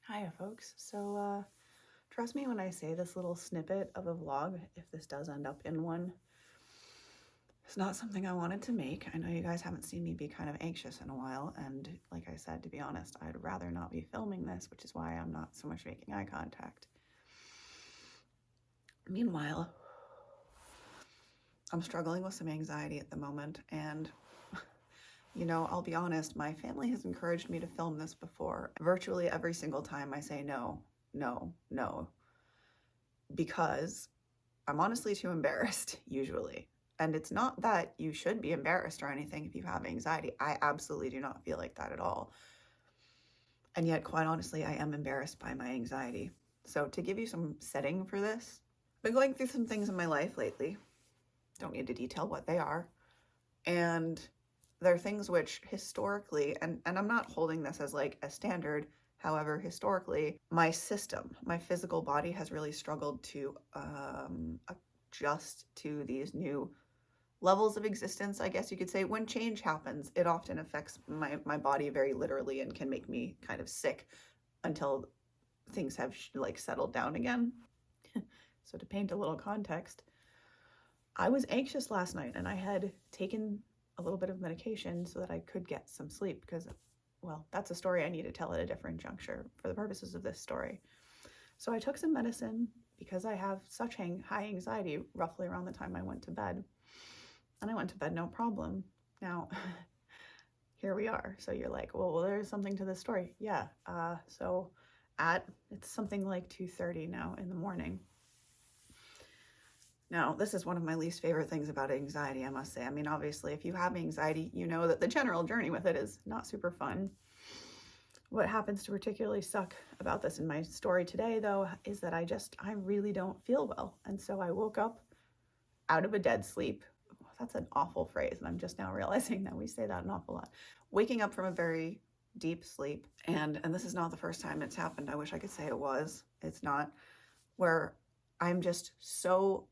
Hiya, folks. So, trust me when I say this little snippet of a vlog, if this does end up in one, it's not something I wanted to make. I know you guys haven't seen me be kind of anxious in a while, and like I said, to be honest, I'd rather not be filming this, which is why I'm not so much making eye contact. Meanwhile, I'm struggling with some anxiety at the moment, and I'll be honest, my family has encouraged me to film this before. Virtually every single time I say no, no, no, because I'm honestly too embarrassed, usually. And it's not that you should be embarrassed or anything if you have anxiety. I absolutely do not feel like that at all. And yet, quite honestly, I am embarrassed by my anxiety. So to give you some setting for this, I've been going through some things in my life lately. Don't need to detail what they are. And they're things which historically, and I'm not holding this as like a standard, however, historically, my system, my physical body has really struggled to adjust to these new levels of existence, I guess you could say. When change happens, it often affects my body very literally and can make me kind of sick until things have like settled down again. So to paint a little context, I was anxious last night and I had taken a little bit of medication so that I could get some sleep because, well, that's a story I need to tell at a different juncture for the purposes of this story. So I took some medicine because I have such high anxiety roughly around the time I went to bed. And I went to bed no problem. Now, here we are. So you're like, well, there's something to this story. Yeah. So it's something like 2:30 now in the morning. Now, this is one of my least favorite things about anxiety, I must say. I mean, obviously, if you have anxiety, you know that the general journey with it is not super fun. What happens to particularly suck about this in my story today, though, is that I really don't feel well. And so I woke up out of a dead sleep. That's an awful phrase, and I'm just now realizing that we say that an awful lot. Waking up from a very deep sleep, and this is not the first time it's happened. I wish I could say it was. It's not. Where I'm just so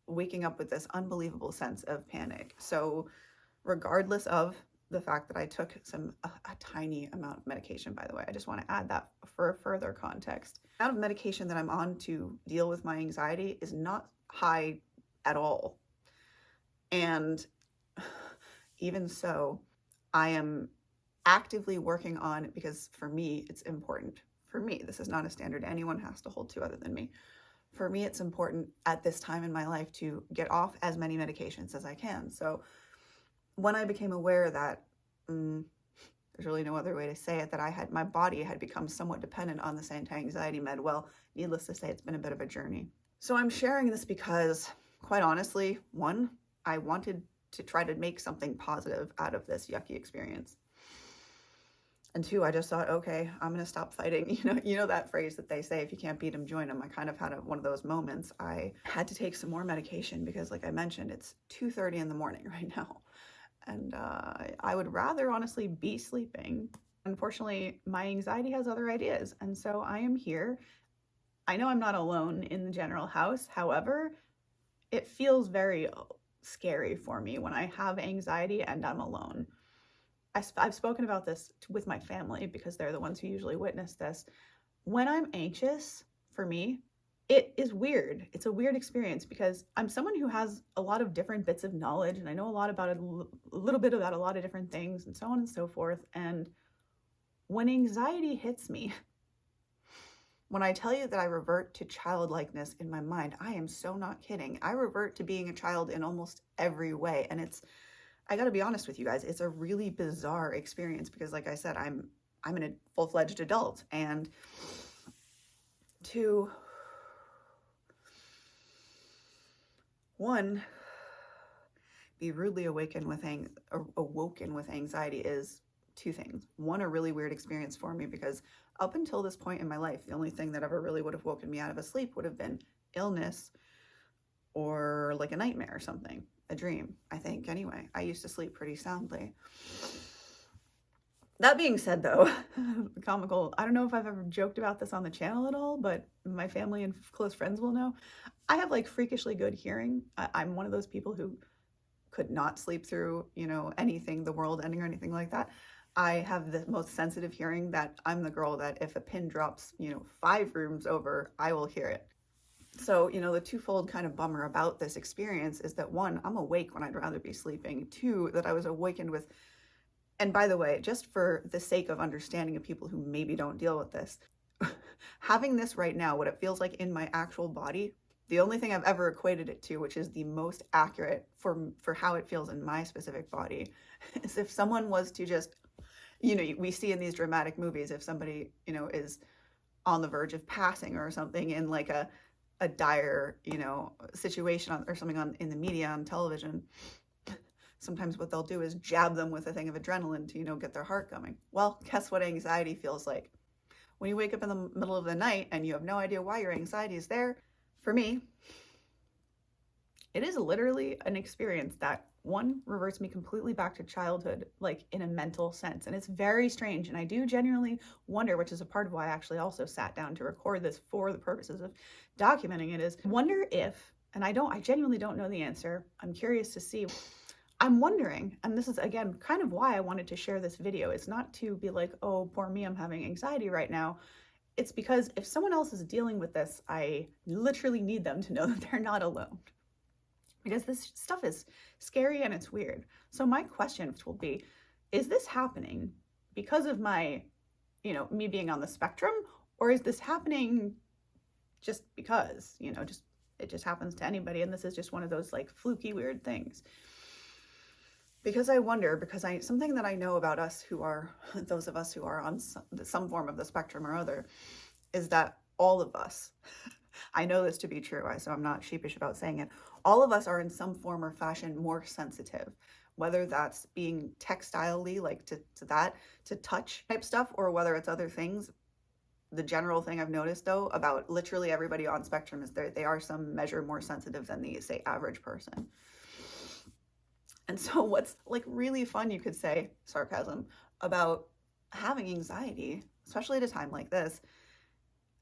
waking up with this unbelievable sense of panic. So regardless of the fact that I took a tiny amount of medication, by the way, I just want to add that for further context. The amount of medication that I'm on to deal with my anxiety is not high at all. And even so, I am actively working on, because for me, it's important. For me, this is not a standard anyone has to hold to other than me. For me, it's important at this time in my life to get off as many medications as I can. So when I became aware that, there's really no other way to say it, that my body had become somewhat dependent on this anti-anxiety med, well, needless to say, it's been a bit of a journey. So I'm sharing this because, quite honestly, one, I wanted to try to make something positive out of this yucky experience. And two, I just thought, okay, I'm going to stop fighting. You know that phrase that they say, if you can't beat them, join them. I kind of had one of those moments. I had to take some more medication because, like I mentioned, it's 2:30 in the morning right now. And I would rather honestly be sleeping. Unfortunately, my anxiety has other ideas. And so I am here. I know I'm not alone in the general house. However, it feels very scary for me when I have anxiety and I'm alone. I've spoken about this with my family because they're the ones who usually witness this. When I'm anxious, for me, it is weird. It's a weird experience because I'm someone who has a lot of different bits of knowledge and I know a lot about a little bit about a lot of different things and so on and so forth. And when anxiety hits me, when I tell you that I revert to childlikeness in my mind, I am so not kidding. I revert to being a child in almost every way. And I gotta be honest with you guys, it's a really bizarre experience because, like I said, I'm a full-fledged adult, and to one, be rudely awoken with anxiety is two things. One, a really weird experience for me because up until this point in my life, the only thing that ever really would have woken me out of a sleep would have been illness or like a nightmare or something. A dream, I think, anyway. I used to sleep pretty soundly. That being said, though, comical, I don't know if I've ever joked about this on the channel at all, but my family and close friends will know. I have like freakishly good hearing. I'm one of those people who could not sleep through, anything, the world ending or anything like that. I have the most sensitive hearing that I'm the girl that if a pin drops, 5 rooms over, I will hear it. So, the twofold kind of bummer about this experience is that 1, I'm awake when I'd rather be sleeping. 2, that I was awakened with, and by the way, just for the sake of understanding of people who maybe don't deal with this, having this right now, what it feels like in my actual body, the only thing I've ever equated it to, which is the most accurate for how it feels in my specific body, is if someone was to just, we see in these dramatic movies, if somebody, is on the verge of passing or something in like a dire, situation or something in the media, on television, sometimes what they'll do is jab them with a thing of adrenaline to, get their heart going. Well, guess what anxiety feels like? When you wake up in the middle of the night and you have no idea why your anxiety is there, for me, it is literally an experience that, 1, reverts me completely back to childhood, like in a mental sense. And it's very strange. And I do genuinely wonder, which is a part of why I actually also sat down to record this for the purposes of documenting it, is wonder if, and I genuinely don't know the answer. I'm curious to see. I'm wondering, and this is again kind of why I wanted to share this video. It's not to be like, oh, poor me, I'm having anxiety right now. It's because if someone else is dealing with this, I literally need them to know that they're not alone. Because this stuff is scary and it's weird. So my question will be, is this happening because of my, me being on the spectrum? Or is this happening just because, it just happens to anybody and this is just one of those like fluky weird things? Because I wonder, something that I know about us who are, those of us who are on some form of the spectrum or other, is that all of us, I know this to be true, so I'm not sheepish about saying it, all of us are in some form or fashion more sensitive, whether that's being textilely, like to touch type stuff, or whether it's other things. The general thing I've noticed though about literally everybody on spectrum is they are some measure more sensitive than the, say, average person. And so what's like really fun, you could say, sarcasm, about having anxiety, especially at a time like this,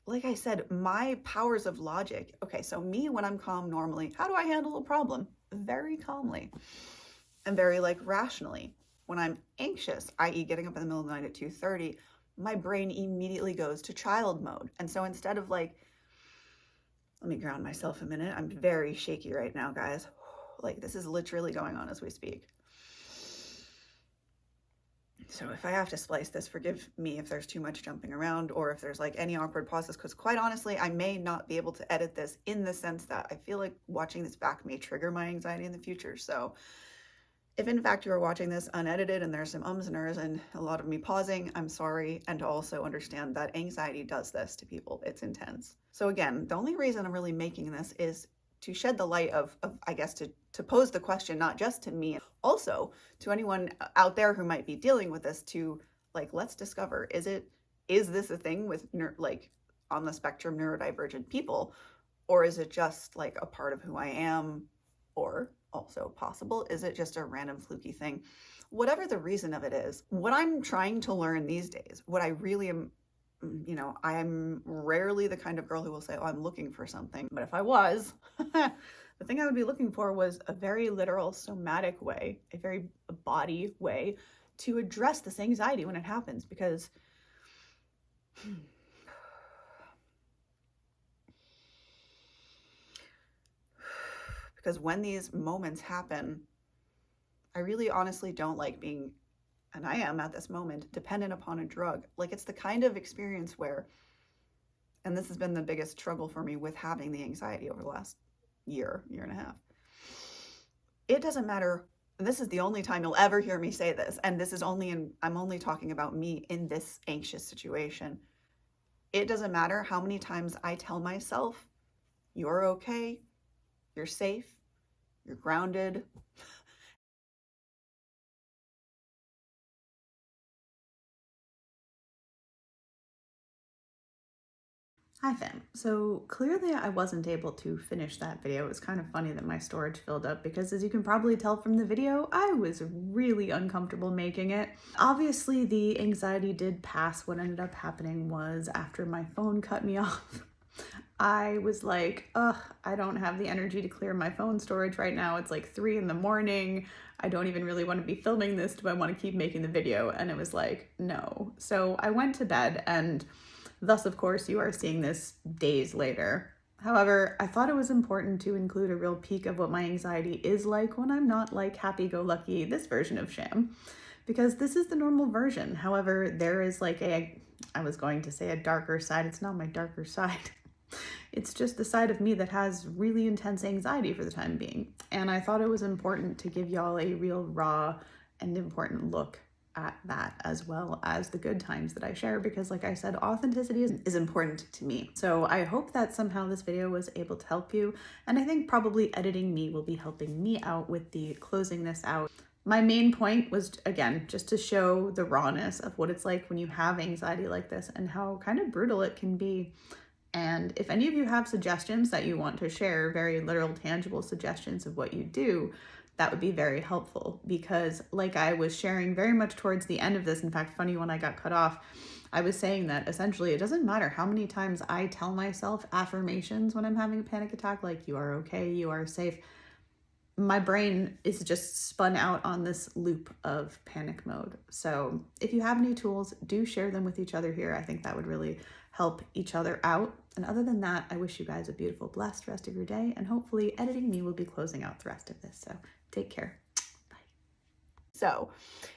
like I said, my powers of logic. Okay, so me, when I'm calm normally, how do I handle a problem? Very calmly and very like rationally. When I'm anxious, i.e. getting up in the middle of the night at 2:30, my brain immediately goes to child mode. And so instead of like, let me ground myself a minute. I'm very shaky right now, guys. Like this is literally going on as we speak. So if I have to splice this, forgive me if there's too much jumping around or if there's like any awkward pauses, because quite honestly, I may not be able to edit this in the sense that I feel like watching this back may trigger my anxiety in the future. So if in fact you are watching this unedited and there's some ums and ers and a lot of me pausing, I'm sorry. And to also understand that anxiety does this to people. It's intense. So again, the only reason I'm really making this is to shed the light of I guess, to pose the question, not just to me, also to anyone out there who might be dealing with this, to like, let's discover, is this a thing with like on the spectrum neurodivergent people, or is it just like a part of who I am, or also possible, is it just a random fluky thing? Whatever the reason of it is, what I'm trying to learn these days, what I really am, I'm rarely the kind of girl who will say, oh, I'm looking for something. But if I was, the thing I would be looking for was a very literal somatic way, a very body way to address this anxiety when it happens. Because when these moments happen, I really honestly don't like being, and I am at this moment, dependent upon a drug. Like it's the kind of experience where, and this has been the biggest struggle for me with having the anxiety over the last year and a half. It doesn't matter. This is the only time you'll ever hear me say this. And this is I'm only talking about me in this anxious situation. It doesn't matter how many times I tell myself, you're okay, you're safe, you're grounded. Hi fam. So clearly I wasn't able to finish that video. It was kind of funny that my storage filled up because, as you can probably tell from the video, I was really uncomfortable making it. Obviously the anxiety did pass. What ended up happening was, after my phone cut me off, I was like, ugh, I don't have the energy to clear my phone storage right now. It's like 3 in the morning. I don't even really want to be filming this. Do I want to keep making the video? And it was like, no. So I went to bed, and thus, of course, you are seeing this days later. However, I thought it was important to include a real peek of what my anxiety is like when I'm not like happy-go-lucky, this version of sham, because this is the normal version. However, there is like I was going to say a darker side. It's not my darker side. It's just the side of me that has really intense anxiety for the time being. And I thought it was important to give y'all a real raw and important look at that, as well as the good times that I share, because like I said, authenticity is important to me. So I hope that somehow this video was able to help you. And I think probably editing me will be helping me out with the closing this out. My main point was, again, just to show the rawness of what it's like when you have anxiety like this and how kind of brutal it can be. And if any of you have suggestions that you want to share, very literal, tangible suggestions of what you do, that would be very helpful, because like I was sharing very much towards the end of this, in fact, funny, when I got cut off, I was saying that essentially it doesn't matter how many times I tell myself affirmations when I'm having a panic attack, like you are okay, you are safe. My brain is just spun out on this loop of panic mode. So if you have any tools, do share them with each other here. I think that would really help each other out. And other than that, I wish you guys a beautiful, blessed rest of your day. And hopefully editing me will be closing out the rest of this. So take care. Bye. So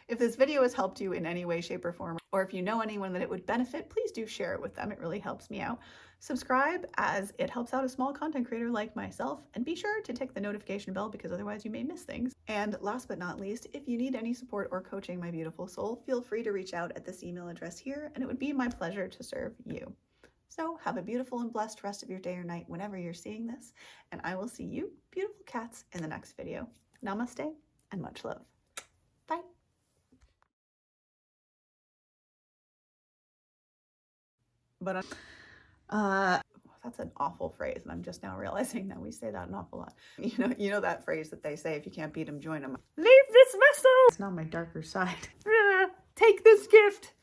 if this video has helped you in any way, shape, or form, or if you know anyone that it would benefit, please do share it with them. It really helps me out. Subscribe, as it helps out a small content creator like myself, and be sure to tick the notification bell, because otherwise you may miss things. And last but not least, if you need any support or coaching, my beautiful soul, feel free to reach out at this email address here, and it would be my pleasure to serve you. So have a beautiful and blessed rest of your day or night whenever you're seeing this, and I will see you, beautiful cats, in the next video. Namaste and much love. Bye. But that's an awful phrase, and I'm just now realizing that we say that an awful lot. You know that phrase that they say, if you can't beat them, join them. Leave this vessel. It's not my darker side. Take this gift.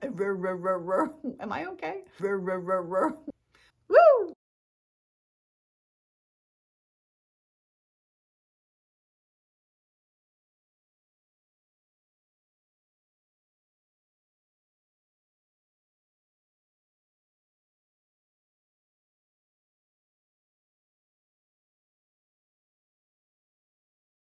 Am I okay?